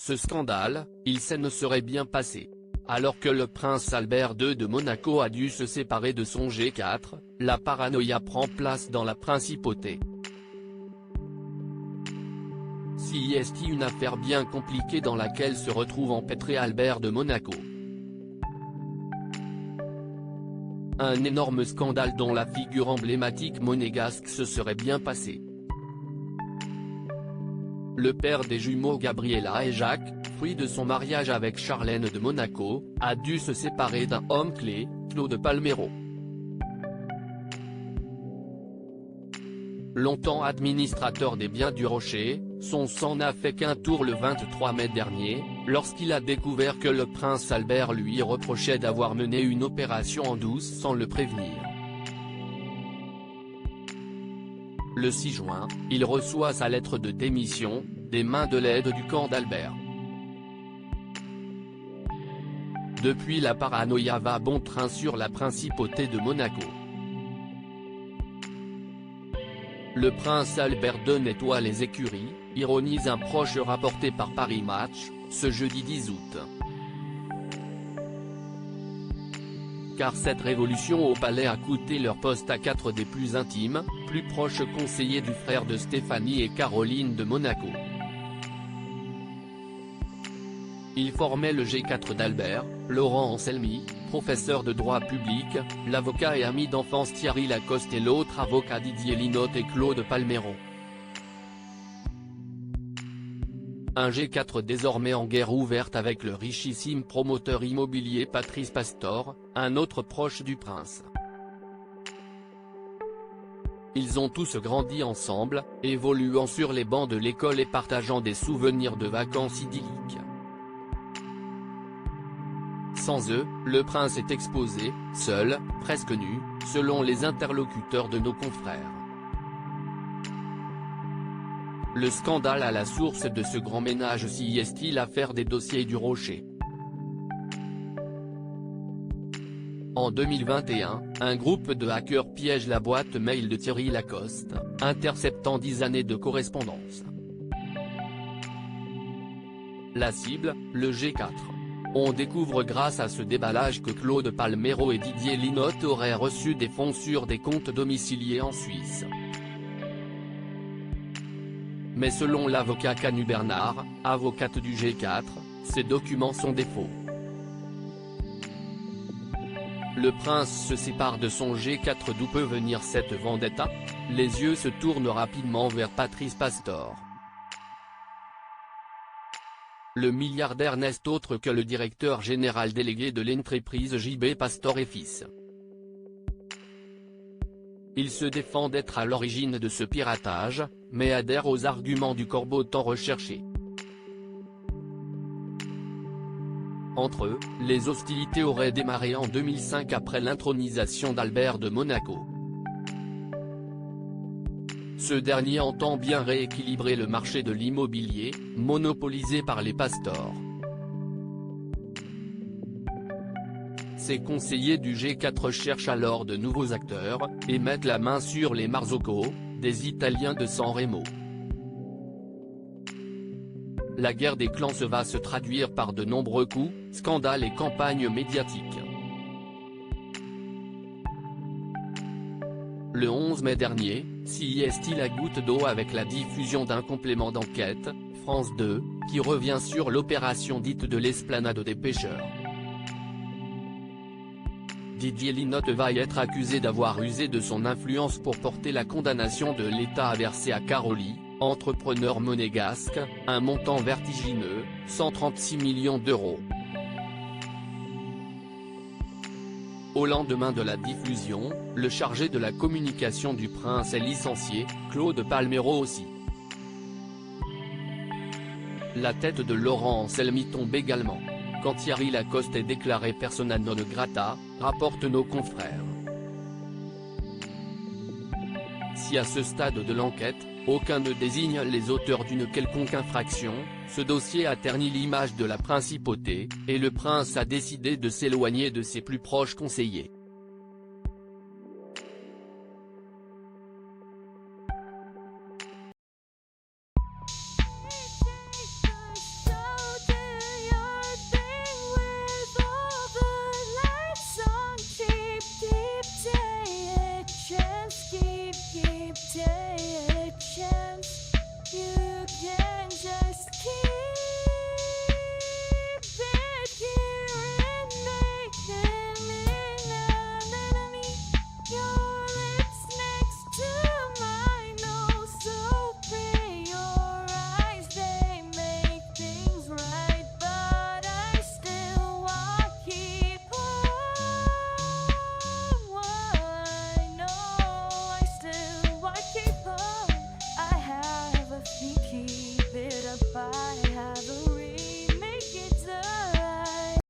Ce scandale, il ne serait bien passé. Alors que le prince Albert II de Monaco a dû se séparer de son G4, la paranoïa prend place dans la principauté. Si est une affaire bien compliquée dans laquelle se retrouve empêtré Albert de Monaco. Un énorme scandale dont la figure emblématique monégasque se serait bien passée. Le père des jumeaux Gabriella et Jacques, fruit de son mariage avec Charlène de Monaco, a dû se séparer d'un homme clé, Claude Palmero. Longtemps administrateur des biens du Rocher, son sang n'a fait qu'un tour le 23 mai dernier, lorsqu'il a découvert que le prince Albert lui reprochait d'avoir mené une opération en douce sans le prévenir. Le 6 juin, il reçoit sa lettre de démission, des mains de l'aide du camp d'Albert. Depuis, la paranoïa va bon train sur la principauté de Monaco. Le prince Albert II nettoie les écuries, ironise un proche rapporté par Paris Match, ce jeudi 10 août. Car cette révolution au palais a coûté leur poste à 4 des plus intimes, plus proches conseillers du frère de Stéphanie et Caroline de Monaco. Ils formaient le G4 d'Albert, Laurent Anselmi, professeur de droit public, l'avocat et ami d'enfance Thierry Lacoste et l'autre avocat Didier Linotte et Claude Palmero. Un G4 désormais en guerre ouverte avec le richissime promoteur immobilier Patrice Pastor, un autre proche du prince. Ils ont tous grandi ensemble, évoluant sur les bancs de l'école et partageant des souvenirs de vacances idylliques. Sans eux, le prince est exposé, seul, presque nu, selon les interlocuteurs de nos confrères. Le scandale à la source de ce grand ménage si est-il l'affaire des dossiers du Rocher. En 2021, un groupe de hackers piège la boîte mail de Thierry Lacoste, interceptant 10 années de correspondance. La cible, le G4. On découvre grâce à ce déballage que Claude Palmero et Didier Linotte auraient reçu des fonds sur des comptes domiciliés en Suisse. Mais selon l'avocat Canu Bernard, avocate du G4, ces documents sont des faux. Le prince se sépare de son G4. D'où peut venir cette vendetta? Les yeux se tournent rapidement vers Patrice Pastor. Le milliardaire n'est autre que le directeur général délégué de l'entreprise JB Pastor et Fils. Il se défend d'être à l'origine de ce piratage, mais adhère aux arguments du corbeau tant recherché. Entre eux, les hostilités auraient démarré en 2005 après l'intronisation d'Albert de Monaco. Ce dernier entend bien rééquilibrer le marché de l'immobilier, monopolisé par les Pastors. Ces conseillers du G4 cherchent alors de nouveaux acteurs, et mettent la main sur les Marzocco, des Italiens de San Remo. La guerre des clans va se traduire par de nombreux coups, scandales et campagnes médiatiques. Le 11 mai dernier, si est la goutte d'eau avec la diffusion d'un complément d'enquête, France 2, qui revient sur l'opération dite de l'esplanade des pêcheurs. Didier Linotte va y être accusé d'avoir usé de son influence pour porter la condamnation de l'État à verser à Caroli, entrepreneur monégasque, un montant vertigineux, 136 millions d'euros. Au lendemain de la diffusion, le chargé de la communication du prince est licencié, Claude Palmero aussi. La tête de Laurent Anselmi tombe également, quand Thierry Lacoste est déclaré persona non grata, rapportent nos confrères. Si à ce stade de l'enquête, aucun ne désigne les auteurs d'une quelconque infraction, ce dossier a terni l'image de la principauté, et le prince a décidé de s'éloigner de ses plus proches conseillers.